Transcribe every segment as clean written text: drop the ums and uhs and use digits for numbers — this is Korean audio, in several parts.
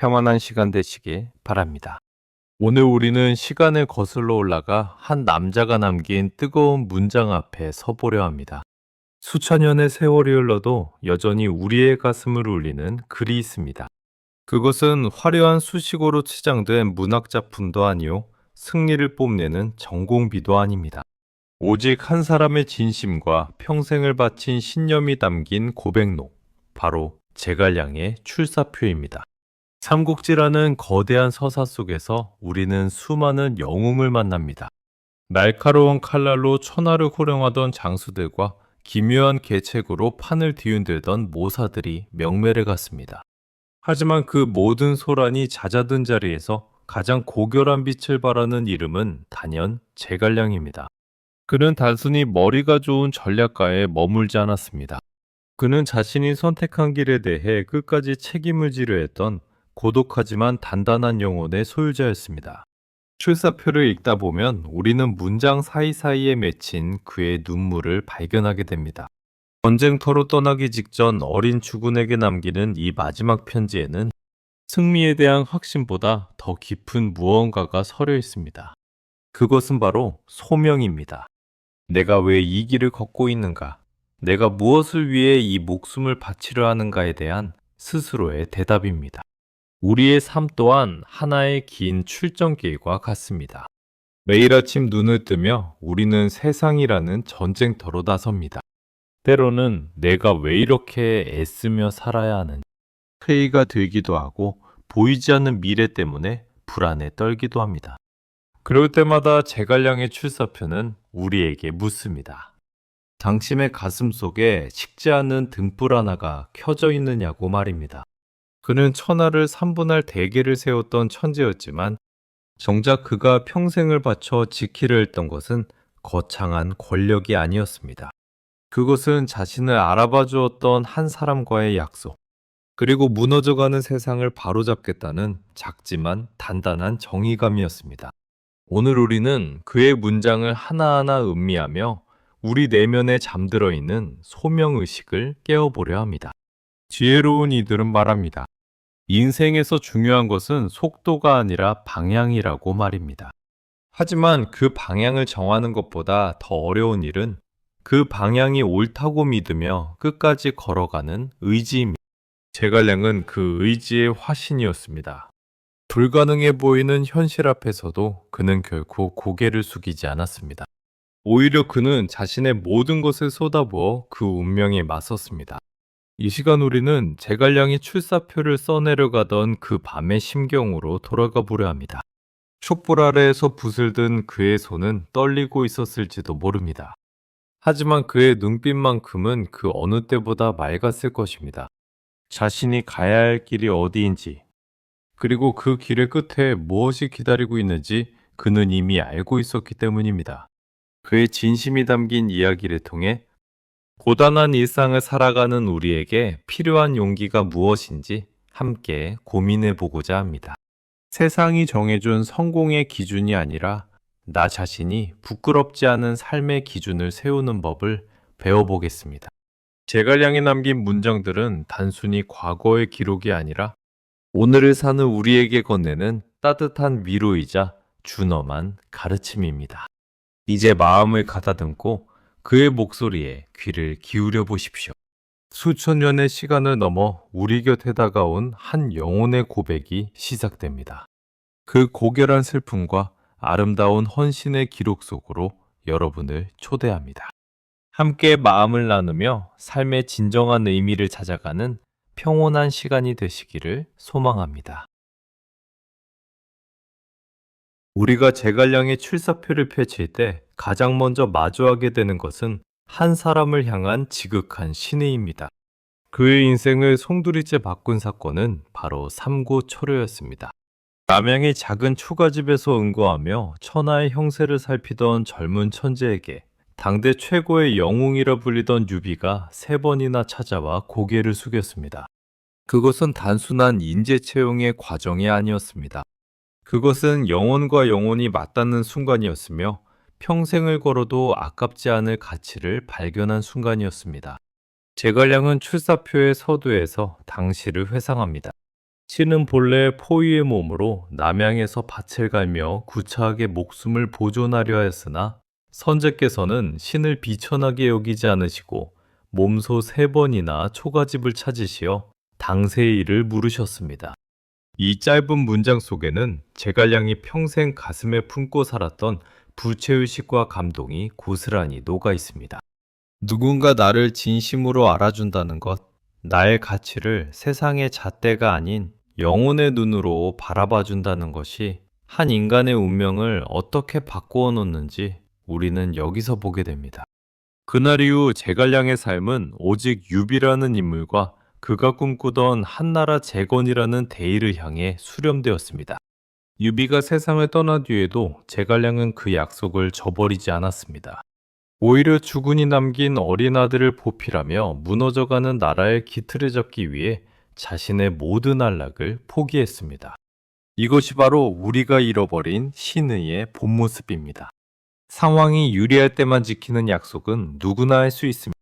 평안한 시간 되시길 바랍니다. 오늘 우리는 시간을 거슬러 올라가 한 남자가 남긴 뜨거운 문장 앞에 서보려 합니다. 수천 년의 세월이 흘러도 여전히 우리의 가슴을 울리는 글이 있습니다. 그것은 화려한 수식어로 치장된 문학작품도 아니요, 승리를 뽐내는 전공비도 아닙니다. 오직 한 사람의 진심과 평생을 바친 신념이 담긴 고백록, 바로 제갈량의 출사표입니다. 삼국지라는 거대한 서사 속에서 우리는 수많은 영웅을 만납니다. 날카로운 칼날로 천하를 호령하던 장수들과 기묘한 계책으로 판을 뒤흔들던 모사들이 명매를 갔습니다. 하지만 그 모든 소란이 잦아든 자리에서 가장 고결한 빛을 발하는 이름은 단연 제갈량입니다. 그는 단순히 머리가 좋은 전략가에 머물지 않았습니다. 그는 자신이 선택한 길에 대해 끝까지 책임을 지려 했던 고독하지만 단단한 영혼의 소유자였습니다. 출사표를 읽다 보면 우리는 문장 사이사이에 맺힌 그의 눈물을 발견하게 됩니다. 전쟁터로 떠나기 직전 어린 주군에게 남기는 이 마지막 편지에는 승리에 대한 확신보다 더 깊은 무언가가 서려 있습니다. 그것은 바로 소명입니다. 내가 왜 이 길을 걷고 있는가? 내가 무엇을 위해 이 목숨을 바치려 하는가에 대한 스스로의 대답입니다. 우리의 삶 또한 하나의 긴 출정길과 같습니다. 매일 아침 눈을 뜨며 우리는 세상이라는 전쟁터로 나섭니다. 때로는 내가 왜 이렇게 애쓰며 살아야 하는지 회의가 들기도 하고 보이지 않는 미래 때문에 불안에 떨기도 합니다. 그럴 때마다 제갈량의 출사표는 우리에게 묻습니다. 당신의 가슴 속에 식지 않는 등불 하나가 켜져 있느냐고 말입니다. 그는 천하를 삼분할 대계를 세웠던 천재였지만 정작 그가 평생을 바쳐 지키려 했던 것은 거창한 권력이 아니었습니다. 그것은 자신을 알아봐 주었던 한 사람과의 약속, 그리고 무너져가는 세상을 바로잡겠다는 작지만 단단한 정의감이었습니다. 오늘 우리는 그의 문장을 하나하나 음미하며 우리 내면에 잠들어 있는 소명의식을 깨워보려 합니다. 지혜로운 이들은 말합니다. 인생에서 중요한 것은 속도가 아니라 방향이라고 말입니다. 하지만 그 방향을 정하는 것보다 더 어려운 일은 그 방향이 옳다고 믿으며 끝까지 걸어가는 의지입니다. 제갈량은 그 의지의 화신이었습니다. 불가능해 보이는 현실 앞에서도 그는 결코 고개를 숙이지 않았습니다. 오히려 그는 자신의 모든 것을 쏟아부어 그 운명에 맞섰습니다. 이 시간 우리는 제갈량이 출사표를 써내려가던 그 밤의 심경으로 돌아가 보려 합니다. 촛불 아래에서 붓을 든 그의 손은 떨리고 있었을지도 모릅니다. 하지만 그의 눈빛만큼은 그 어느 때보다 맑았을 것입니다. 자신이 가야 할 길이 어디인지, 그리고 그 길의 끝에 무엇이 기다리고 있는지 그는 이미 알고 있었기 때문입니다. 그의 진심이 담긴 이야기를 통해 고단한 일상을 살아가는 우리에게 필요한 용기가 무엇인지 함께 고민해 보고자 합니다. 세상이 정해준 성공의 기준이 아니라 나 자신이 부끄럽지 않은 삶의 기준을 세우는 법을 배워보겠습니다. 제갈량이 남긴 문장들은 단순히 과거의 기록이 아니라 오늘을 사는 우리에게 건네는 따뜻한 위로이자 준엄한 가르침입니다. 이제 마음을 가다듬고 그의 목소리에 귀를 기울여 보십시오. 수천 년의 시간을 넘어 우리 곁에 다가온 한 영혼의 고백이 시작됩니다. 그 고결한 슬픔과 아름다운 헌신의 기록 속으로 여러분을 초대합니다. 함께 마음을 나누며 삶의 진정한 의미를 찾아가는 평온한 시간이 되시기를 소망합니다. 우리가 제갈량의 출사표를 펼칠 때 가장 먼저 마주하게 되는 것은 한 사람을 향한 지극한 신의입니다. 그의 인생을 송두리째 바꾼 사건은 바로 삼고초려였습니다. 남양의 작은 초가집에서 은거하며 천하의 형세를 살피던 젊은 천재에게 당대 최고의 영웅이라 불리던 유비가 3번이나 찾아와 고개를 숙였습니다. 그것은 단순한 인재 채용의 과정이 아니었습니다. 그것은 영혼과 영혼이 맞닿는 순간이었으며 평생을 걸어도 아깝지 않을 가치를 발견한 순간이었습니다. 제갈량은 출사표의 서두에서 당시를 회상합니다. 신은 본래 포유의 몸으로 남양에서 밭을 갈며 구차하게 목숨을 보존하려 하였으나 선제께서는 신을 비천하게 여기지 않으시고 몸소 3번이나 초가집을 찾으시어 당세의 일을 물으셨습니다. 이 짧은 문장 속에는 제갈량이 평생 가슴에 품고 살았던 부채의식과 감동이 고스란히 녹아 있습니다. 누군가 나를 진심으로 알아준다는 것, 나의 가치를 세상의 잣대가 아닌 영혼의 눈으로 바라봐 준다는 것이 한 인간의 운명을 어떻게 바꾸어 놓는지 우리는 여기서 보게 됩니다. 그날 이후 제갈량의 삶은 오직 유비라는 인물과 그가 꿈꾸던 한나라 재건이라는 대의를 향해 수렴되었습니다. 유비가 세상을 떠난 뒤에도 제갈량은 그 약속을 저버리지 않았습니다. 오히려 주군이 남긴 어린 아들을 보필하며 무너져가는 나라의 기틀을 잡기 위해 자신의 모든 안락을 포기했습니다. 이것이 바로 우리가 잃어버린 신의의 본 모습입니다. 상황이 유리할 때만 지키는 약속은 누구나 할 수 있습니다.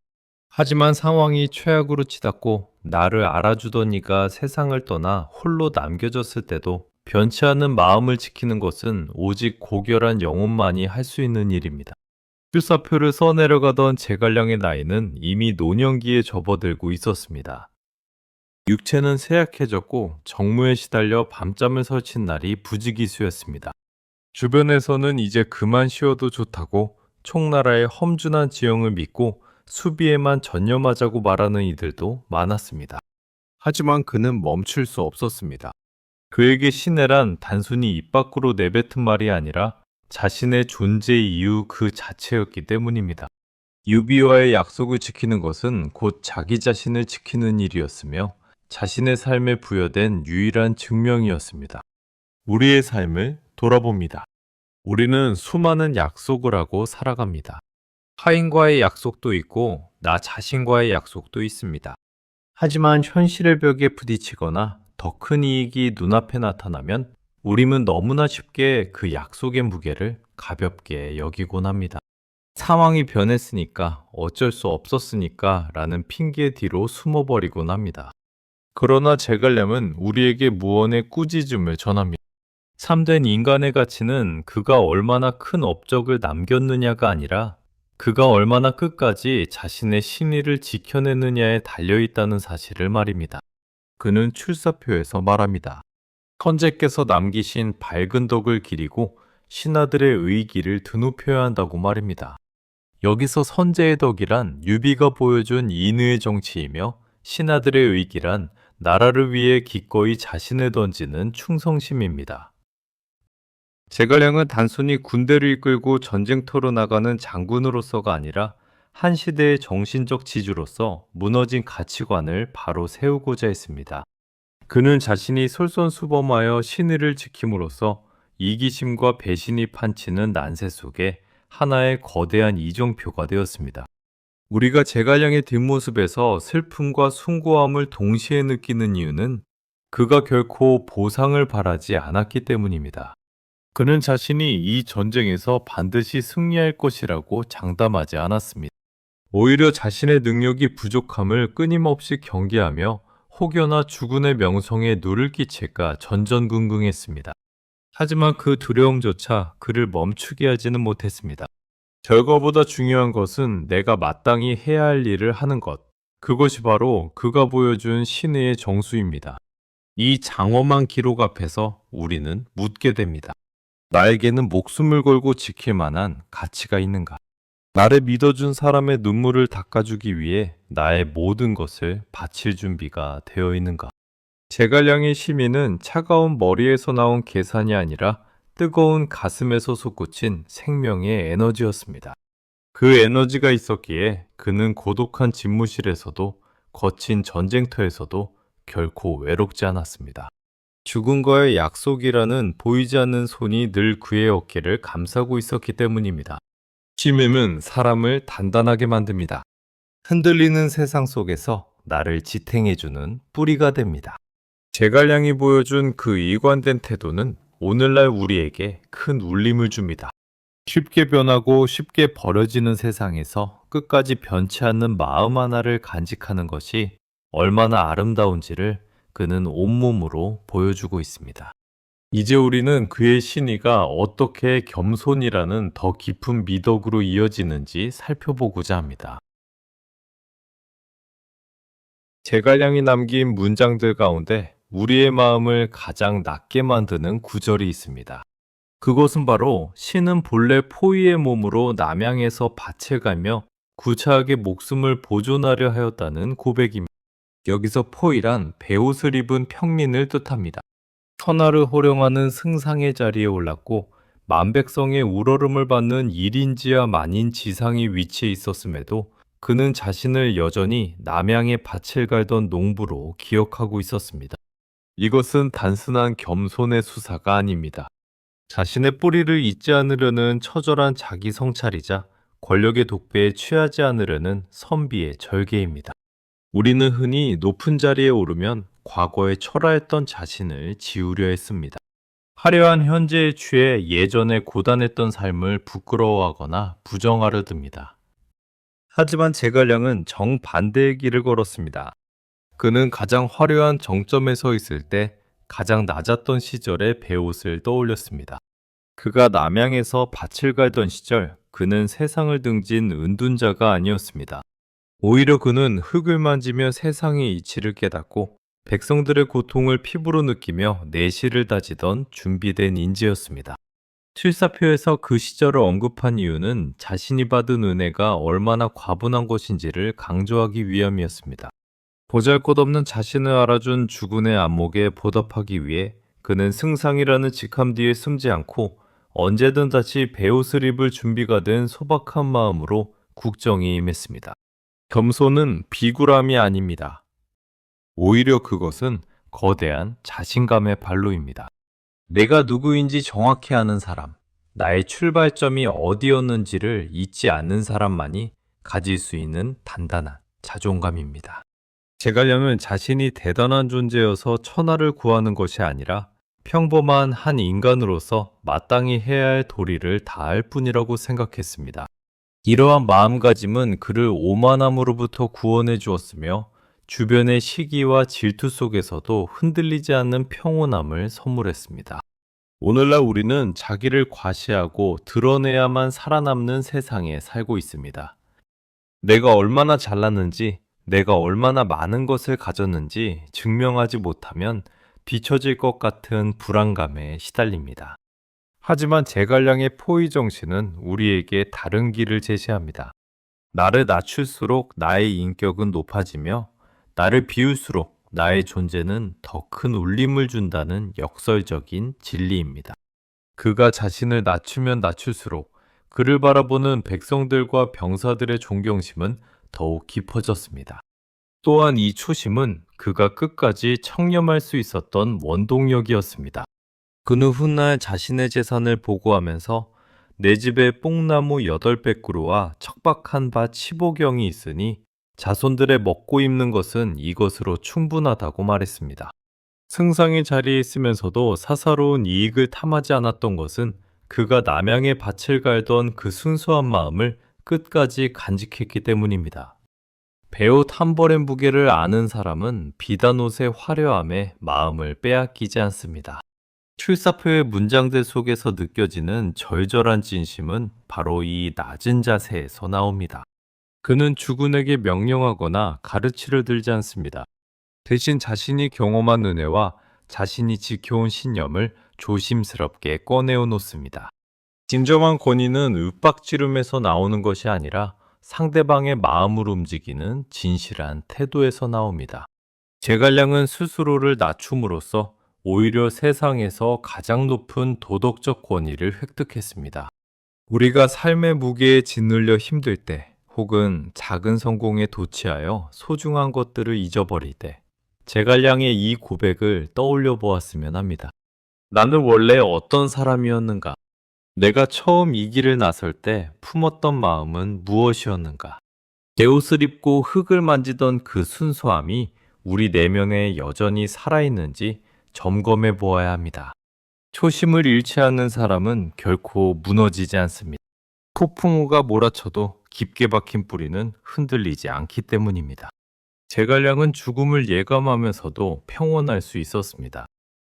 하지만 상황이 최악으로 치닫고 나를 알아주던 이가 세상을 떠나 홀로 남겨졌을 때도 변치 않는 마음을 지키는 것은 오직 고결한 영혼만이 할 수 있는 일입니다. 출사표를 써내려가던 제갈량의 나이는 이미 노년기에 접어들고 있었습니다. 육체는 쇠약해졌고 정무에 시달려 밤잠을 설친 날이 부지기수였습니다. 주변에서는 이제 그만 쉬어도 좋다고 총나라의 험준한 지형을 믿고 수비에만 전념하자고 말하는 이들도 많았습니다. 하지만 그는 멈출 수 없었습니다. 그에게 신해란 단순히 입 밖으로 내뱉은 말이 아니라 자신의 존재 이유 그 자체였기 때문입니다. 유비와의 약속을 지키는 것은 곧 자기 자신을 지키는 일이었으며 자신의 삶에 부여된 유일한 증명이었습니다. 우리의 삶을 돌아봅니다. 우리는 수많은 약속을 하고 살아갑니다. 타인과의 약속도 있고 나 자신과의 약속도 있습니다. 하지만 현실의 벽에 부딪히거나 더 큰 이익이 눈앞에 나타나면 우리는 너무나 쉽게 그 약속의 무게를 가볍게 여기곤 합니다. 상황이 변했으니까 어쩔 수 없었으니까 라는 핑계 뒤로 숨어버리곤 합니다. 그러나 제갈량은 우리에게 무언의 꾸짖음을 전합니다. 참된 인간의 가치는 그가 얼마나 큰 업적을 남겼느냐가 아니라 그가 얼마나 끝까지 자신의 신의를 지켜내느냐에 달려있다는 사실을 말입니다. 그는 출사표에서 말합니다. 선제께서 남기신 밝은 덕을 기리고 신하들의 의기를 드높여야 한다고 말입니다. 여기서 선제의 덕이란 유비가 보여준 인의의 정치이며 신하들의 의기란 나라를 위해 기꺼이 자신을 던지는 충성심입니다. 제갈량은 단순히 군대를 이끌고 전쟁터로 나가는 장군으로서가 아니라 한 시대의 정신적 지주로서 무너진 가치관을 바로 세우고자 했습니다. 그는 자신이 솔선수범하여 신의를 지킴으로써 이기심과 배신이 판치는 난세 속에 하나의 거대한 이정표가 되었습니다. 우리가 제갈량의 뒷모습에서 슬픔과 숭고함을 동시에 느끼는 이유는 그가 결코 보상을 바라지 않았기 때문입니다. 그는 자신이 이 전쟁에서 반드시 승리할 것이라고 장담하지 않았습니다. 오히려 자신의 능력이 부족함을 끊임없이 경계하며 혹여나 주군의 명성에 누를 끼칠까 전전긍긍했습니다. 하지만 그 두려움조차 그를 멈추게 하지는 못했습니다. 결과보다 중요한 것은 내가 마땅히 해야 할 일을 하는 것. 그것이 바로 그가 보여준 신의의 정수입니다. 이 장엄한 기록 앞에서 우리는 묻게 됩니다. 나에게는 목숨을 걸고 지킬 만한 가치가 있는가? 나를 믿어준 사람의 눈물을 닦아주기 위해 나의 모든 것을 바칠 준비가 되어 있는가? 제갈량의 시민은 차가운 머리에서 나온 계산이 아니라 뜨거운 가슴에서 솟구친 생명의 에너지였습니다. 그 에너지가 있었기에 그는 고독한 집무실에서도 거친 전쟁터에서도 결코 외롭지 않았습니다. 죽음과의 약속이라는 보이지 않는 손이 늘 그의 어깨를 감싸고 있었기 때문입니다. 신임은 사람을 단단하게 만듭니다. 흔들리는 세상 속에서 나를 지탱해주는 뿌리가 됩니다. 제갈량이 보여준 그 이관된 태도는 오늘날 우리에게 큰 울림을 줍니다. 쉽게 변하고 쉽게 버려지는 세상에서 끝까지 변치 않는 마음 하나를 간직하는 것이 얼마나 아름다운지를 그는 온몸으로 보여주고 있습니다. 이제 우리는 그의 신의가 어떻게 겸손이라는 더 깊은 미덕으로 이어지는지 살펴보고자 합니다. 제갈량이 남긴 문장들 가운데 우리의 마음을 가장 낮게 만드는 구절이 있습니다. 그것은 바로 신은 본래 포위의 몸으로 남양에서 밭을 갈며 구차하게 목숨을 보존하려 하였다는 고백입니다. 여기서 포위란 베옷을 입은 평민을 뜻합니다. 천하를 호령하는 승상의 자리에 올랐고 만백성의 우러름을 받는 일인지와 만인 지상의 위치에 있었음에도 그는 자신을 여전히 남양의 밭을 갈던 농부로 기억하고 있었습니다. 이것은 단순한 겸손의 수사가 아닙니다. 자신의 뿌리를 잊지 않으려는 처절한 자기 성찰이자 권력의 독배에 취하지 않으려는 선비의 절개입니다. 우리는 흔히 높은 자리에 오르면 과거에 초라했던 자신을 지우려 했습니다. 화려한 현재에 취해 예전에 고단했던 삶을 부끄러워하거나 부정하려 듭니다. 하지만 제갈량은 정반대의 길을 걸었습니다. 그는 가장 화려한 정점에 서 있을 때 가장 낮았던 시절의 베옷을 떠올렸습니다. 그가 남양에서 밭을 갈던 시절 그는 세상을 등진 은둔자가 아니었습니다. 오히려 그는 흙을 만지며 세상의 이치를 깨닫고 백성들의 고통을 피부로 느끼며 내실을 다지던 준비된 인재였습니다. 출사표에서 그 시절을 언급한 이유는 자신이 받은 은혜가 얼마나 과분한 것인지를 강조하기 위함이었습니다. 보잘것없는 자신을 알아준 주군의 안목에 보답하기 위해 그는 승상이라는 직함 뒤에 숨지 않고 언제든 다시 베옷을 입을 준비가 된 소박한 마음으로 국정에 임했습니다. 겸손은 비굴함이 아닙니다. 오히려 그것은 거대한 자신감의 발로입니다. 내가 누구인지 정확히 아는 사람, 나의 출발점이 어디였는지를 잊지 않는 사람만이 가질 수 있는 단단한 자존감입니다. 제갈량은 자신이 대단한 존재여서 천하를 구하는 것이 아니라 평범한 한 인간으로서 마땅히 해야 할 도리를 다할 뿐이라고 생각했습니다. 이러한 마음가짐은 그를 오만함으로부터 구원해 주었으며 주변의 시기와 질투 속에서도 흔들리지 않는 평온함을 선물했습니다. 오늘날 우리는 자기를 과시하고 드러내야만 살아남는 세상에 살고 있습니다. 내가 얼마나 잘났는지, 내가 얼마나 많은 것을 가졌는지 증명하지 못하면 비춰질 것 같은 불안감에 시달립니다. 하지만 제갈량의 포위 정신은 우리에게 다른 길을 제시합니다. 나를 낮출수록 나의 인격은 높아지며 나를 비울수록 나의 존재는 더 큰 울림을 준다는 역설적인 진리입니다. 그가 자신을 낮추면 낮출수록 그를 바라보는 백성들과 병사들의 존경심은 더욱 깊어졌습니다. 또한 이 초심은 그가 끝까지 청렴할 수 있었던 원동력이었습니다. 그는 훗날 자신의 재산을 보고하면서 내 집에 뽕나무 800그루와 척박한 밭 15경이 있으니 자손들의 먹고 입는 것은 이것으로 충분하다고 말했습니다. 승상의 자리에 있으면서도 사사로운 이익을 탐하지 않았던 것은 그가 남양의 밭을 갈던 그 순수한 마음을 끝까지 간직했기 때문입니다. 베옷 한 벌의 무게를 아는 사람은 비단옷의 화려함에 마음을 빼앗기지 않습니다. 출사표의 문장들 속에서 느껴지는 절절한 진심은 바로 이 낮은 자세에서 나옵니다. 그는 주군에게 명령하거나 가르치를 들지 않습니다. 대신 자신이 경험한 은혜와 자신이 지켜온 신념을 조심스럽게 꺼내어 놓습니다. 진정한 권위는 윽박지름에서 나오는 것이 아니라 상대방의 마음을 움직이는 진실한 태도에서 나옵니다. 제갈량은 스스로를 낮춤으로써 오히려 세상에서 가장 높은 도덕적 권위를 획득했습니다. 우리가 삶의 무게에 짓눌려 힘들 때 혹은 작은 성공에 도취하여 소중한 것들을 잊어버릴 때 제갈량의 이 고백을 떠올려 보았으면 합니다. 나는 원래 어떤 사람이었는가? 내가 처음 이 길을 나설 때 품었던 마음은 무엇이었는가? 베옷을 입고 흙을 만지던 그 순수함이 우리 내면에 여전히 살아있는지 점검해 보아야 합니다. 초심을 잃지 않는 사람은 결코 무너지지 않습니다. 폭풍우가 몰아쳐도 깊게 박힌 뿌리는 흔들리지 않기 때문입니다. 제갈량은 죽음을 예감하면서도 평온할 수 있었습니다.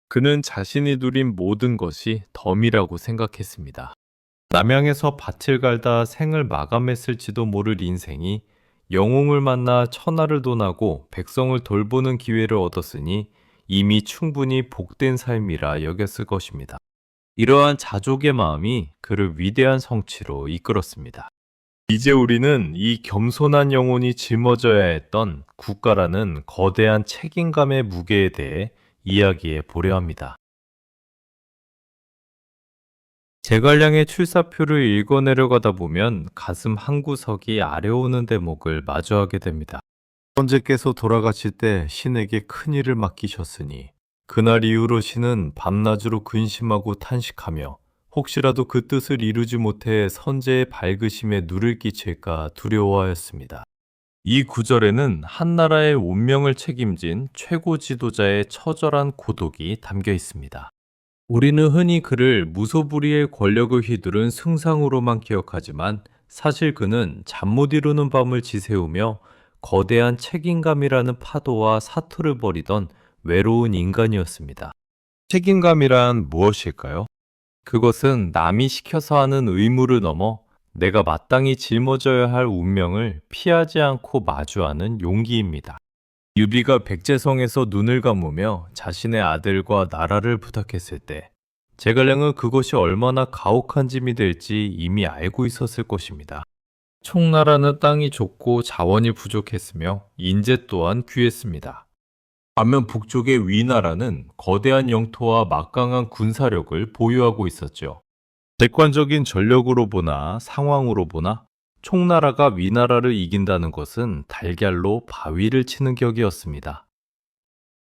그는 자신이 누린 모든 것이 덤이라고 생각했습니다. 남양에서 밭을 갈다 생을 마감했을지도 모를 인생이 영웅을 만나 천하를 돈하고 백성을 돌보는 기회를 얻었으니 이미 충분히 복된 삶이라 여겼을 것입니다. 이러한 자족의 마음이 그를 위대한 성취로 이끌었습니다. 이제 우리는 이 겸손한 영혼이 짊어져야 했던 국가라는 거대한 책임감의 무게에 대해 이야기해 보려 합니다. 제갈량의 출사표를 읽어내려가다 보면 가슴 한구석이 아려오는 대목을 마주하게 됩니다. 선제께서 돌아가실 때 신에게 큰 일을 맡기셨으니 그날 이후로 신은 밤낮으로 근심하고 탄식하며 혹시라도 그 뜻을 이루지 못해 선제의 밝으심에 누를 끼칠까 두려워하였습니다. 이 구절에는 한 나라의 운명을 책임진 최고 지도자의 처절한 고독이 담겨 있습니다. 우리는 흔히 그를 무소불위의 권력을 휘두른 승상으로만 기억하지만 사실 그는 잠 못 이루는 밤을 지새우며 거대한 책임감이라는 파도와 사투를 벌이던 외로운 인간이었습니다. 책임감이란 무엇일까요? 그것은 남이 시켜서 하는 의무를 넘어 내가 마땅히 짊어져야 할 운명을 피하지 않고 마주하는 용기입니다. 유비가 백제성에서 눈을 감으며 자신의 아들과 나라를 부탁했을 때 제갈량은 그것이 얼마나 가혹한 짐이 될지 이미 알고 있었을 것입니다. 총나라는 땅이 좁고 자원이 부족했으며 인재 또한 귀했습니다. 반면 북쪽의 위나라는 거대한 영토와 막강한 군사력을 보유하고 있었죠. 객관적인 전력으로 보나 상황으로 보나 총나라가 위나라를 이긴다는 것은 달걀로 바위를 치는 격이었습니다.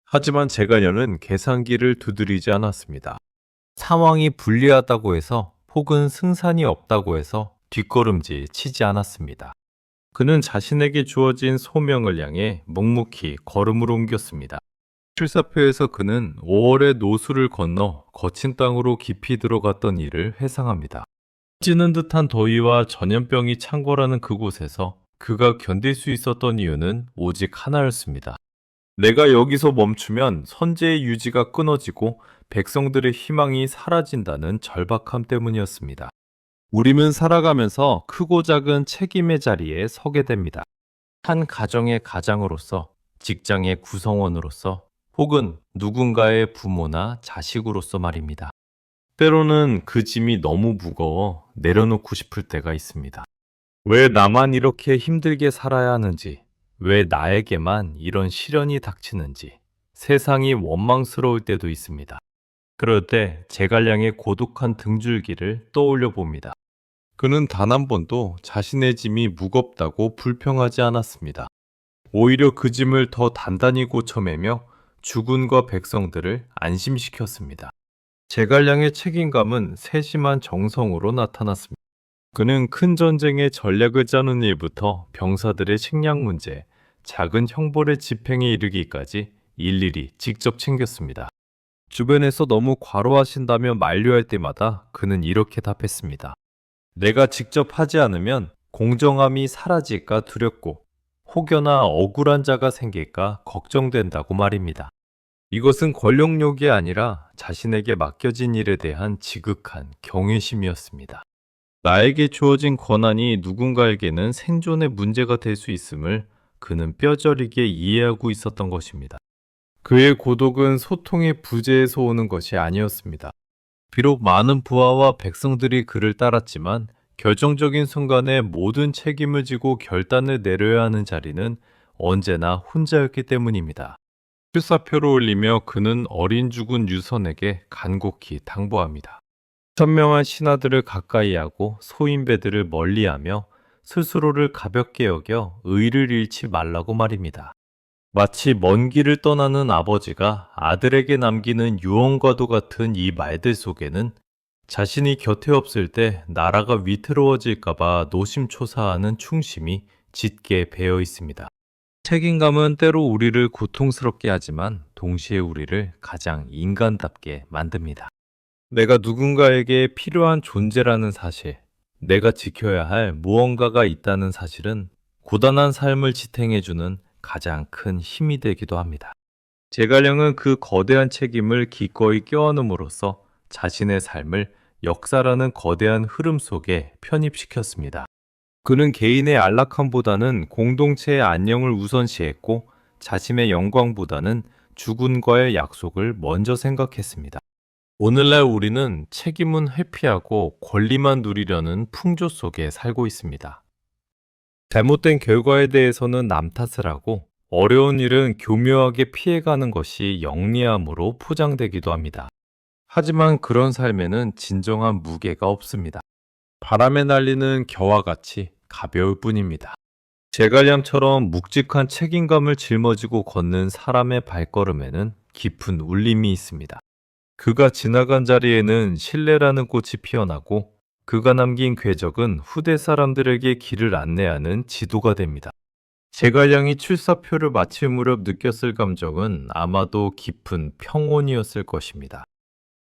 하지만 제갈량은 계산기를 두드리지 않았습니다. 상황이 불리하다고 해서 혹은 승산이 없다고 해서 뒷걸음질 치지 않았습니다. 그는 자신에게 주어진 소명을 향해 묵묵히 걸음을 옮겼습니다. 출사표에서 그는 5월의 노수를 건너 거친 땅으로 깊이 들어갔던 일을 회상합니다. 찌는 듯한 더위와 전염병이 창궐하는 그곳에서 그가 견딜 수 있었던 이유는 오직 하나였습니다. 내가 여기서 멈추면 선제의 유지가 끊어지고 백성들의 희망이 사라진다는 절박함 때문이었습니다. 우리는 살아가면서 크고 작은 책임의 자리에 서게 됩니다. 한 가정의 가장으로서, 직장의 구성원으로서, 혹은 누군가의 부모나 자식으로서 말입니다. 때로는 그 짐이 너무 무거워 내려놓고 싶을 때가 있습니다. 왜 나만 이렇게 힘들게 살아야 하는지, 왜 나에게만 이런 시련이 닥치는지, 세상이 원망스러울 때도 있습니다. 그럴 때 제갈량의 고독한 등줄기를 떠올려 봅니다. 그는 단 한 번도 자신의 짐이 무겁다고 불평하지 않았습니다. 오히려 그 짐을 더 단단히 고쳐매며 주군과 백성들을 안심시켰습니다. 제갈량의 책임감은 세심한 정성으로 나타났습니다. 그는 큰 전쟁의 전략을 짜는 일부터 병사들의 식량 문제, 작은 형벌의 집행에 이르기까지 일일이 직접 챙겼습니다. 주변에서 너무 과로하신다며 만류할 때마다 그는 이렇게 답했습니다. 내가 직접 하지 않으면 공정함이 사라질까 두렵고 혹여나 억울한 자가 생길까 걱정된다고 말입니다. 이것은 권력욕이 아니라 자신에게 맡겨진 일에 대한 지극한 경외심이었습니다. 나에게 주어진 권한이 누군가에게는 생존의 문제가 될 수 있음을 그는 뼈저리게 이해하고 있었던 것입니다. 그의 고독은 소통의 부재에서 오는 것이 아니었습니다. 비록 많은 부하와 백성들이 그를 따랐지만 결정적인 순간에 모든 책임을 지고 결단을 내려야 하는 자리는 언제나 혼자였기 때문입니다. 출사표를 올리며 그는 어린 죽은 유선에게 간곡히 당부합니다. 현명한 신하들을 가까이 하고 소인배들을 멀리하며 스스로를 가볍게 여겨 의를 잃지 말라고 말입니다. 마치 먼 길을 떠나는 아버지가 아들에게 남기는 유언과도 같은 이 말들 속에는 자신이 곁에 없을 때 나라가 위태로워질까봐 노심초사하는 충심이 짙게 배어 있습니다. 책임감은 때로 우리를 고통스럽게 하지만 동시에 우리를 가장 인간답게 만듭니다. 내가 누군가에게 필요한 존재라는 사실, 내가 지켜야 할 무언가가 있다는 사실은 고단한 삶을 지탱해주는 가장 큰 힘이 되기도 합니다. 제갈량은 그 거대한 책임을 기꺼이 껴안음으로써 자신의 삶을 역사라는 거대한 흐름 속에 편입시켰습니다. 그는 개인의 안락함보다는 공동체의 안녕을 우선시했고 자신의 영광보다는 주군과의 약속을 먼저 생각했습니다. 오늘날 우리는 책임은 회피하고 권리만 누리려는 풍조 속에 살고 있습니다. 잘못된 결과에 대해서는 남 탓을 하고 어려운 일은 교묘하게 피해가는 것이 영리함으로 포장되기도 합니다. 하지만 그런 삶에는 진정한 무게가 없습니다. 바람에 날리는 겨와 같이 가벼울 뿐입니다. 제갈량처럼 묵직한 책임감을 짊어지고 걷는 사람의 발걸음에는 깊은 울림이 있습니다. 그가 지나간 자리에는 신뢰라는 꽃이 피어나고 그가 남긴 궤적은 후대 사람들에게 길을 안내하는 지도가 됩니다. 제갈량이 출사표를 마칠 무렵 느꼈을 감정은 아마도 깊은 평온이었을 것입니다.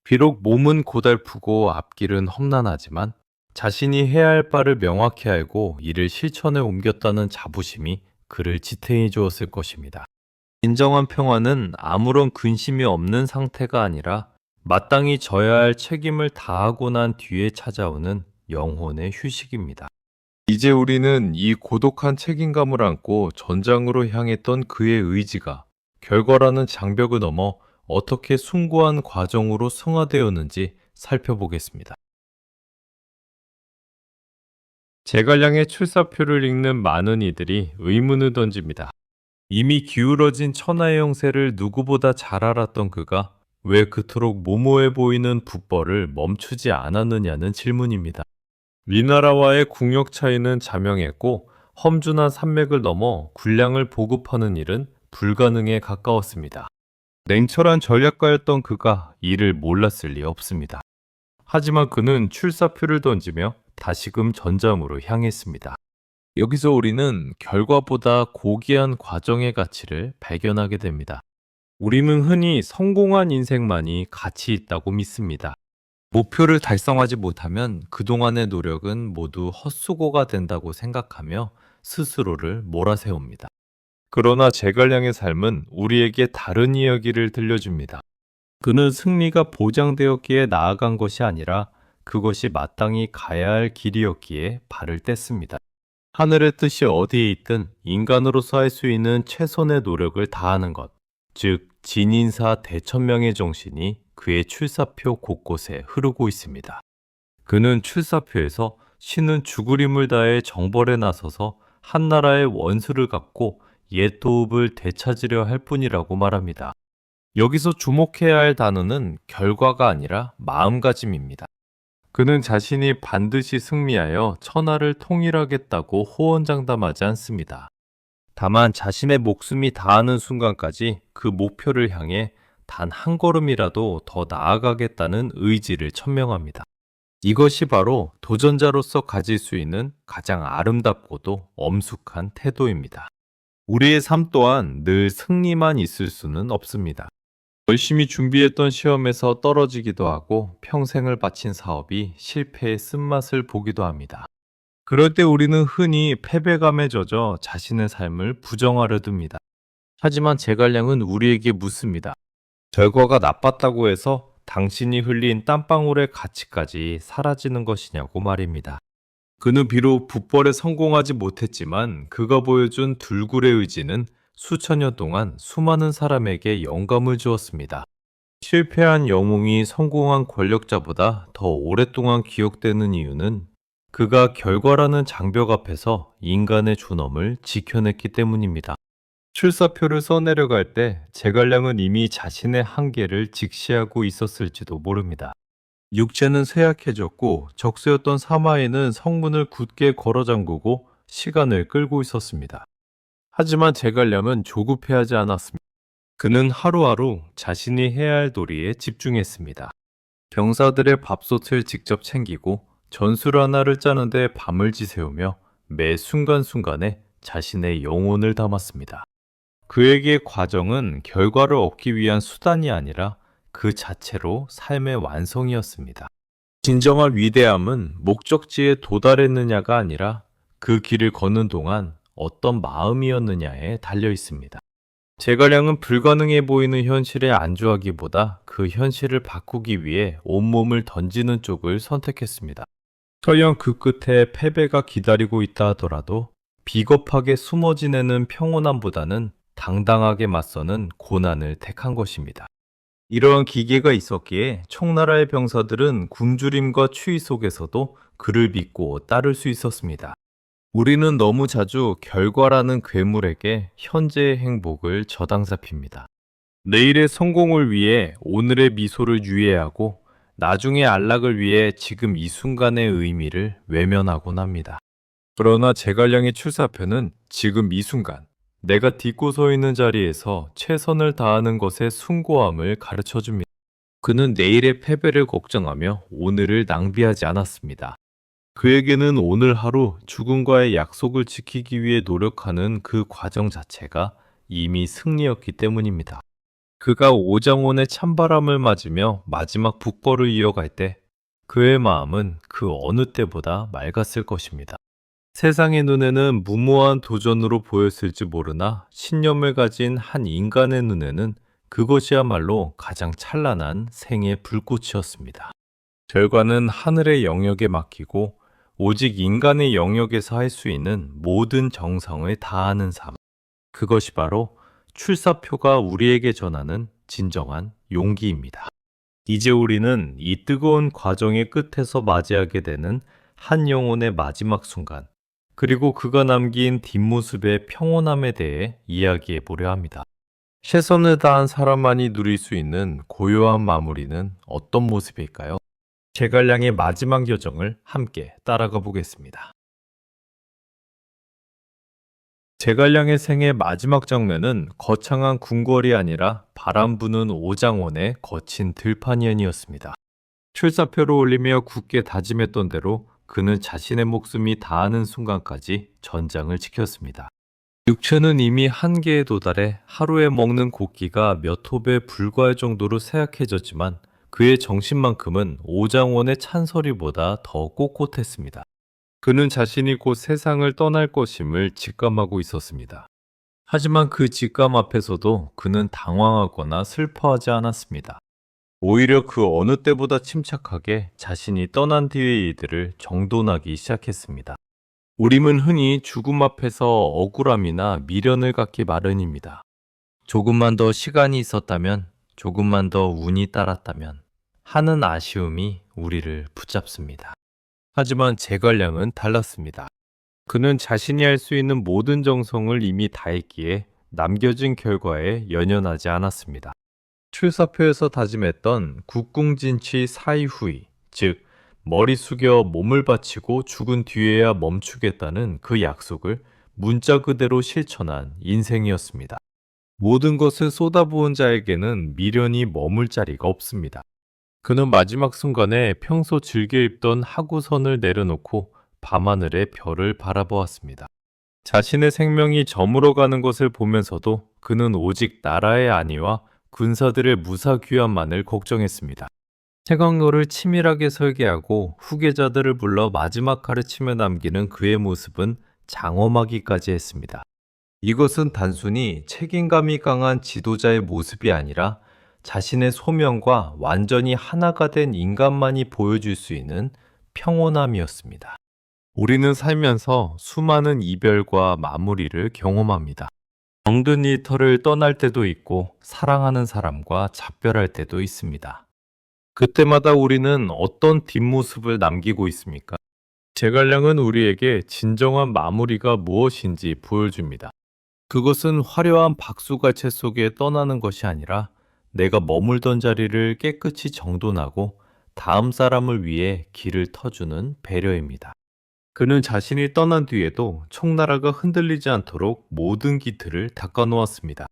비록 몸은 고달프고 앞길은 험난하지만 자신이 해야 할 바를 명확히 알고 이를 실천에 옮겼다는 자부심이 그를 지탱해 주었을 것입니다. 진정한 평화는 아무런 근심이 없는 상태가 아니라 마땅히 져야 할 책임을 다하고 난 뒤에 찾아오는 영혼의 휴식입니다. 이제 우리는 이 고독한 책임감을 안고 전장으로 향했던 그의 의지가 결과라는 장벽을 넘어 어떻게 숭고한 과정으로 승화되었는지 살펴보겠습니다. 제갈량의 출사표를 읽는 많은 이들이 의문을 던집니다. 이미 기울어진 천하의 형세를 누구보다 잘 알았던 그가 왜 그토록 모모해 보이는 붓벌을 멈추지 않았느냐는 질문입니다. 위나라와의 국력 차이는 자명했고 험준한 산맥을 넘어 군량을 보급하는 일은 불가능에 가까웠습니다. 냉철한 전략가였던 그가 이를 몰랐을 리 없습니다. 하지만 그는 출사표를 던지며 다시금 전장으로 향했습니다. 여기서 우리는 결과보다 고귀한 과정의 가치를 발견하게 됩니다. 우리는 흔히 성공한 인생만이 가치 있다고 믿습니다. 목표를 달성하지 못하면 그동안의 노력은 모두 헛수고가 된다고 생각하며 스스로를 몰아세웁니다. 그러나 제갈량의 삶은 우리에게 다른 이야기를 들려줍니다. 그는 승리가 보장되었기에 나아간 것이 아니라 그것이 마땅히 가야 할 길이었기에 발을 뗐습니다. 하늘의 뜻이 어디에 있든 인간으로서 할 수 있는 최선의 노력을 다하는 것, 즉 진인사 대천명의 정신이 그의 출사표 곳곳에 흐르고 있습니다. 그는 출사표에서 신은 죽을 힘을 다해 정벌에 나서서 한나라의 원수를 갚고 옛 도읍을 되찾으려 할 뿐이라고 말합니다. 여기서 주목해야 할 단어는 결과가 아니라 마음가짐입니다. 그는 자신이 반드시 승리하여 천하를 통일하겠다고 호언장담하지 않습니다. 다만 자신의 목숨이 다하는 순간까지 그 목표를 향해 단 한 걸음이라도 더 나아가겠다는 의지를 천명합니다. 이것이 바로 도전자로서 가질 수 있는 가장 아름답고도 엄숙한 태도입니다. 우리의 삶 또한 늘 승리만 있을 수는 없습니다. 열심히 준비했던 시험에서 떨어지기도 하고 평생을 바친 사업이 실패의 쓴맛을 보기도 합니다. 그럴 때 우리는 흔히 패배감에 젖어 자신의 삶을 부정하려 듭니다. 하지만 제갈량은 우리에게 묻습니다. 결과가 나빴다고 해서 당신이 흘린 땀방울의 가치까지 사라지는 것이냐고 말입니다. 그는 비록 붓벌에 성공하지 못했지만 그가 보여준 둘굴의 의지는 수천 년 동안 수많은 사람에게 영감을 주었습니다. 실패한 영웅이 성공한 권력자보다 더 오랫동안 기억되는 이유는 그가 결과라는 장벽 앞에서 인간의 존엄을 지켜냈기 때문입니다. 출사표를 써내려갈 때 제갈량은 이미 자신의 한계를 직시하고 있었을지도 모릅니다. 육체는 쇠약해졌고 적세였던 사마에는 성문을 굳게 걸어 잠그고 시간을 끌고 있었습니다. 하지만 제갈량은 조급해하지 않았습니다. 그는 하루하루 자신이 해야 할 도리에 집중했습니다. 병사들의 밥솥을 직접 챙기고 전술 하나를 짜는데 밤을 지새우며 매 순간순간에 자신의 영혼을 담았습니다. 그에게 과정은 결과를 얻기 위한 수단이 아니라 그 자체로 삶의 완성이었습니다. 진정한 위대함은 목적지에 도달했느냐가 아니라 그 길을 걷는 동안 어떤 마음이었느냐에 달려 있습니다. 제갈량은 불가능해 보이는 현실에 안주하기보다 그 현실을 바꾸기 위해 온몸을 던지는 쪽을 선택했습니다. 설령 그 끝에 패배가 기다리고 있다 하더라도 비겁하게 숨어 지내는 평온함보다는 당당하게 맞서는 고난을 택한 것입니다. 이러한 기계가 있었기에 총나라의 병사들은 굶주림과 추위 속에서도 그를 믿고 따를 수 있었습니다. 우리는 너무 자주 결과라는 괴물에게 현재의 행복을 저당잡힙니다. 내일의 성공을 위해 오늘의 미소를 유예하고 나중의 안락을 위해 지금 이 순간의 의미를 외면하곤 합니다. 그러나 제갈량의 출사표는 지금 이 순간 내가 딛고 서 있는 자리에서 최선을 다하는 것의 숭고함을 가르쳐 줍니다. 그는 내일의 패배를 걱정하며 오늘을 낭비하지 않았습니다. 그에게는 오늘 하루 죽음과의 약속을 지키기 위해 노력하는 그 과정 자체가 이미 승리였기 때문입니다. 그가 오장원의 찬바람을 맞으며 마지막 북벌을 이어갈 때 그의 마음은 그 어느 때보다 맑았을 것입니다. 세상의 눈에는 무모한 도전으로 보였을지 모르나 신념을 가진 한 인간의 눈에는 그것이야말로 가장 찬란한 생의 불꽃이었습니다. 결과는 하늘의 영역에 맡기고 오직 인간의 영역에서 할 수 있는 모든 정성을 다하는 삶. 그것이 바로 출사표가 우리에게 전하는 진정한 용기입니다. 이제 우리는 이 뜨거운 과정의 끝에서 맞이하게 되는 한 영혼의 마지막 순간, 그리고 그가 남긴 뒷모습의 평온함에 대해 이야기해 보려 합니다. 최선을 다한 사람만이 누릴 수 있는 고요한 마무리는 어떤 모습일까요? 제갈량의 마지막 여정을 함께 따라가 보겠습니다. 제갈량의 생의 마지막 장면은 거창한 궁궐이 아니라 바람 부는 오장원의 거친 들판이었습니다. 출사표를 올리며 굳게 다짐했던 대로 그는 자신의 목숨이 다하는 순간까지 전장을 지켰습니다. 육체는 이미 한계에 도달해 하루에 먹는 고기가 몇 홉에 불과할 정도로 쇠약해졌지만 그의 정신만큼은 오장원의 찬소리보다 더 꼿꼿했습니다. 그는 자신이 곧 세상을 떠날 것임을 직감하고 있었습니다. 하지만 그 직감 앞에서도 그는 당황하거나 슬퍼하지 않았습니다. 오히려 그 어느 때보다 침착하게 자신이 떠난 뒤의 일들을 정돈하기 시작했습니다. 우림은 흔히 죽음 앞에서 억울함이나 미련을 갖기 마련입니다. 조금만 더 시간이 있었다면, 조금만 더 운이 따랐다면 하는 아쉬움이 우리를 붙잡습니다. 하지만 제갈량은 달랐습니다. 그는 자신이 할 수 있는 모든 정성을 이미 다했기에 남겨진 결과에 연연하지 않았습니다. 출사표에서 다짐했던 국궁진치 사이후이, 즉 머리 숙여 몸을 바치고 죽은 뒤에야 멈추겠다는 그 약속을 문자 그대로 실천한 인생이었습니다. 모든 것을 쏟아부은 자에게는 미련이 머물 자리가 없습니다. 그는 마지막 순간에 평소 즐겨 입던 하구선을 내려놓고 밤하늘의 별을 바라보았습니다. 자신의 생명이 저물어가는 것을 보면서도 그는 오직 나라의 안위와 군사들의 무사귀환만을 걱정했습니다. 태광로를 치밀하게 설계하고 후계자들을 불러 마지막 가르침을 남기는 그의 모습은 장엄하기까지 했습니다. 이것은 단순히 책임감이 강한 지도자의 모습이 아니라 자신의 소명과 완전히 하나가 된 인간만이 보여줄 수 있는 평온함이었습니다. 우리는 살면서 수많은 이별과 마무리를 경험합니다. 정든 일터를 떠날 때도 있고 사랑하는 사람과 작별할 때도 있습니다. 그때마다 우리는 어떤 뒷모습을 남기고 있습니까? 제갈량은 우리에게 진정한 마무리가 무엇인지 보여줍니다. 그것은 화려한 박수갈채 속에 떠나는 것이 아니라 내가 머물던 자리를 깨끗이 정돈하고 다음 사람을 위해 길을 터주는 배려입니다. 그는 자신이 떠난 뒤에도 총나라가 흔들리지 않도록 모든 기틀을 닦아놓았습니다.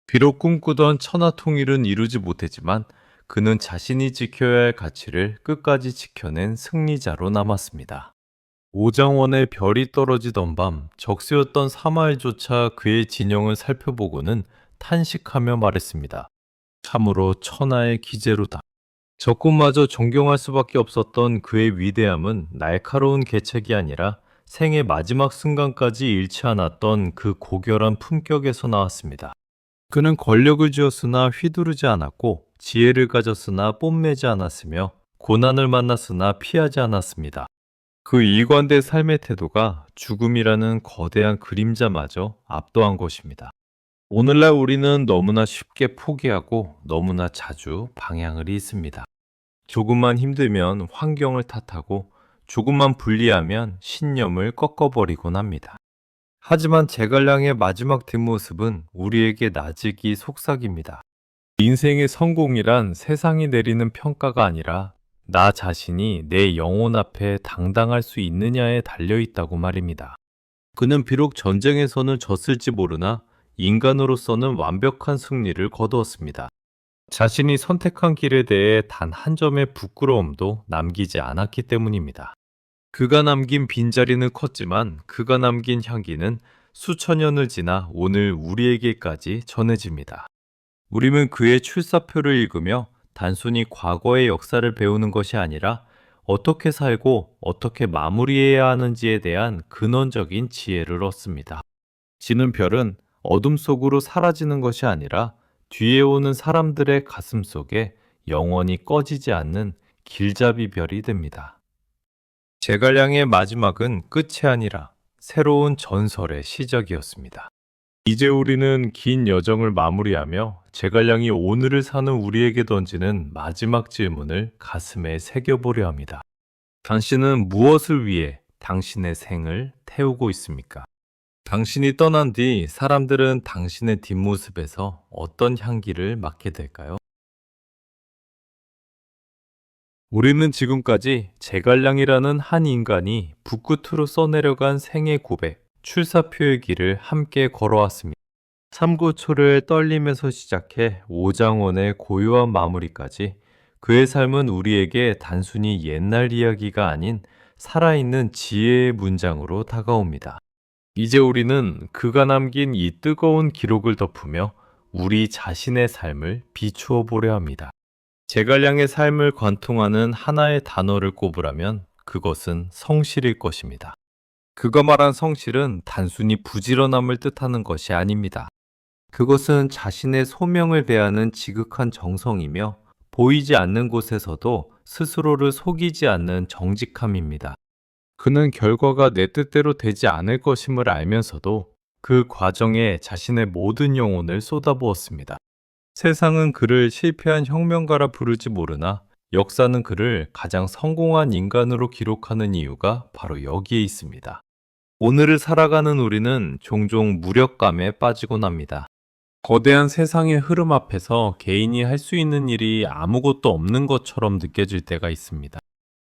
비록 꿈꾸던 천하통일은 이루지 못했지만 그는 자신이 지켜야 할 가치를 끝까지 지켜낸 승리자로 남았습니다. 오장원의 별이 떨어지던 밤 적세였던 사마엘조차 그의 진영을 살펴보고는 탄식하며 말했습니다. 참으로 천하의 기재로다. 적군마저 존경할 수밖에 없었던 그의 위대함은 날카로운 계책이 아니라 생의 마지막 순간까지 잃지 않았던 그 고결한 품격에서 나왔습니다. 그는 권력을 쥐었으나 휘두르지 않았고 지혜를 가졌으나 뽐내지 않았으며 고난을 만났으나 피하지 않았습니다. 그 일관된 삶의 태도가 죽음이라는 거대한 그림자마저 압도한 것입니다. 오늘날 우리는 너무나 쉽게 포기하고 너무나 자주 방향을 잃습니다. 조금만 힘들면 환경을 탓하고 조금만 불리하면 신념을 꺾어버리곤 합니다. 하지만 제갈량의 마지막 뒷모습은 우리에게 나직이 속삭입니다. 인생의 성공이란 세상이 내리는 평가가 아니라 나 자신이 내 영혼 앞에 당당할 수 있느냐에 달려있다고 말입니다. 그는 비록 전쟁에서는 졌을지 모르나 인간으로서는 완벽한 승리를 거두었습니다. 자신이 선택한 길에 대해 단 한 점의 부끄러움도 남기지 않았기 때문입니다. 그가 남긴 빈자리는 컸지만 그가 남긴 향기는 수천 년을 지나 오늘 우리에게까지 전해집니다. 우리는 그의 출사표를 읽으며 단순히 과거의 역사를 배우는 것이 아니라 어떻게 살고 어떻게 마무리해야 하는지에 대한 근원적인 지혜를 얻습니다. 지는 별은 어둠 속으로 사라지는 것이 아니라 뒤에 오는 사람들의 가슴 속에 영원히 꺼지지 않는 길잡이 별이 됩니다. 제갈량의 마지막은 끝이 아니라 새로운 전설의 시작이었습니다. 이제 우리는 긴 여정을 마무리하며 제갈량이 오늘을 사는 우리에게 던지는 마지막 질문을 가슴에 새겨보려 합니다. 당신은 무엇을 위해 당신의 생을 태우고 있습니까? 당신이 떠난 뒤 사람들은 당신의 뒷모습에서 어떤 향기를 맡게 될까요? 우리는 지금까지 제갈량이라는 한 인간이 붓끝으로 써내려간 생의 고백, 출사표의 길을 함께 걸어왔습니다. 삼고초려의 떨림에서 시작해 오장원의 고요한 마무리까지 그의 삶은 우리에게 단순히 옛날 이야기가 아닌 살아있는 지혜의 문장으로 다가옵니다. 이제 우리는 그가 남긴 이 뜨거운 기록을 덮으며 우리 자신의 삶을 비추어 보려 합니다. 제갈량의 삶을 관통하는 하나의 단어를 꼽으라면 그것은 성실일 것입니다. 그가 말한 성실은 단순히 부지런함을 뜻하는 것이 아닙니다. 그것은 자신의 소명을 대하는 지극한 정성이며 보이지 않는 곳에서도 스스로를 속이지 않는 정직함입니다. 그는 결과가 내 뜻대로 되지 않을 것임을 알면서도 그 과정에 자신의 모든 영혼을 쏟아부었습니다. 세상은 그를 실패한 혁명가라 부를지 모르나 역사는 그를 가장 성공한 인간으로 기록하는 이유가 바로 여기에 있습니다. 오늘을 살아가는 우리는 종종 무력감에 빠지곤 합니다. 거대한 세상의 흐름 앞에서 개인이 할 수 있는 일이 아무것도 없는 것처럼 느껴질 때가 있습니다.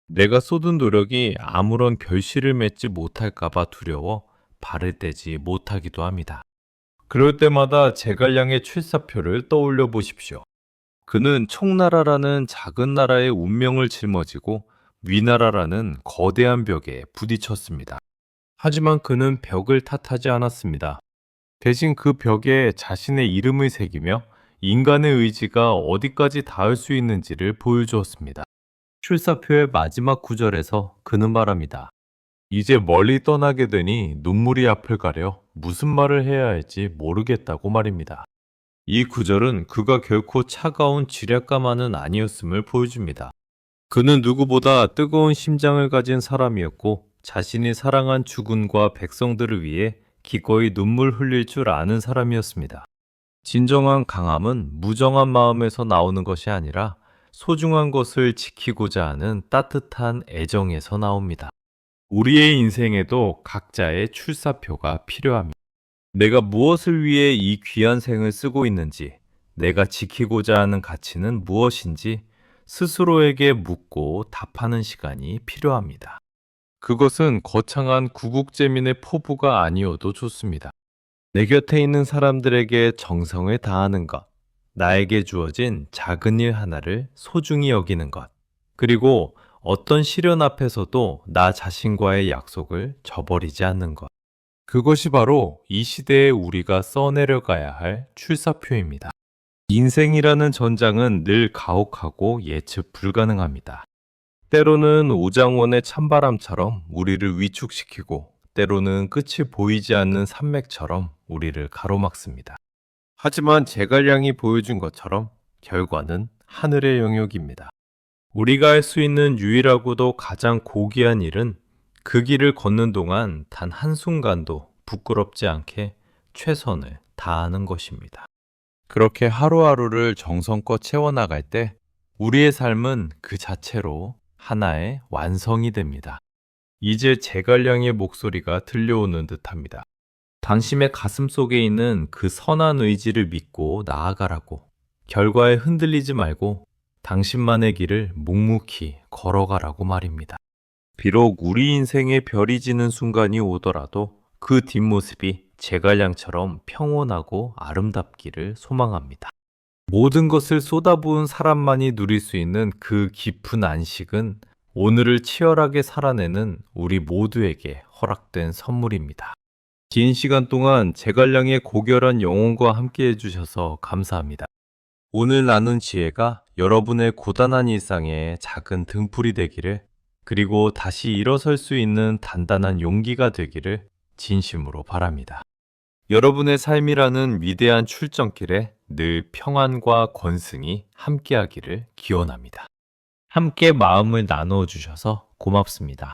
내가 쏟은 노력이 아무런 결실을 맺지 못할까봐 두려워 발을 떼지 못하기도 합니다. 그럴 때마다 제갈량의 출사표를 떠올려 보십시오. 그는 총나라라는 작은 나라의 운명을 짊어지고 위나라라는 거대한 벽에 부딪혔습니다. 하지만 그는 벽을 탓하지 않았습니다. 대신 그 벽에 자신의 이름을 새기며 인간의 의지가 어디까지 닿을 수 있는지를 보여주었습니다. 출사표의 마지막 구절에서 그는 말합니다. 이제 멀리 떠나게 되니 눈물이 앞을 가려 무슨 말을 해야 할지 모르겠다고 말입니다. 이 구절은 그가 결코 차가운 지략가만은 아니었음을 보여줍니다. 그는 누구보다 뜨거운 심장을 가진 사람이었고 자신이 사랑한 주군과 백성들을 위해 기꺼이 눈물 흘릴 줄 아는 사람이었습니다. 진정한 강함은 무정한 마음에서 나오는 것이 아니라 소중한 것을 지키고자 하는 따뜻한 애정에서 나옵니다. 우리의 인생에도 각자의 출사표가 필요합니다. 내가 무엇을 위해 이 귀한 생을 쓰고 있는지, 내가 지키고자 하는 가치는 무엇인지 스스로에게 묻고 답하는 시간이 필요합니다. 그것은 거창한 구국제민의 포부가 아니어도 좋습니다. 내 곁에 있는 사람들에게 정성을 다하는 것, 나에게 주어진 작은 일 하나를 소중히 여기는 것, 그리고 어떤 시련 앞에서도 나 자신과의 약속을 저버리지 않는 것. 그것이 바로 이 시대에 우리가 써내려가야 할 출사표입니다. 인생이라는 전장은 늘 가혹하고 예측 불가능합니다. 때로는 오장원의 찬바람처럼 우리를 위축시키고 때로는 끝이 보이지 않는 산맥처럼 우리를 가로막습니다. 하지만 제갈량이 보여준 것처럼 결과는 하늘의 영역입니다. 우리가 할 수 있는 유일하고도 가장 고귀한 일은 그 길을 걷는 동안 단 한순간도 부끄럽지 않게 최선을 다하는 것입니다. 그렇게 하루하루를 정성껏 채워나갈 때 우리의 삶은 그 자체로 하나의 완성이 됩니다. 이제 제갈량의 목소리가 들려오는 듯합니다. 당신의 가슴 속에 있는 그 선한 의지를 믿고 나아가라고. 결과에 흔들리지 말고 당신만의 길을 묵묵히 걸어가라고 말입니다. 비록 우리 인생에 별이 지는 순간이 오더라도 그 뒷모습이 제갈량처럼 평온하고 아름답기를 소망합니다. 모든 것을 쏟아부은 사람만이 누릴 수 있는 그 깊은 안식은 오늘을 치열하게 살아내는 우리 모두에게 허락된 선물입니다. 긴 시간 동안 제갈량의 고결한 영혼과 함께 해주셔서 감사합니다. 오늘 나눈 지혜가 여러분의 고단한 일상에 작은 등불이 되기를, 그리고 다시 일어설 수 있는 단단한 용기가 되기를 진심으로 바랍니다. 여러분의 삶이라는 위대한 출정길에 늘 평안과 권승이 함께하기를 기원합니다. 함께 마음을 나누어 주셔서 고맙습니다.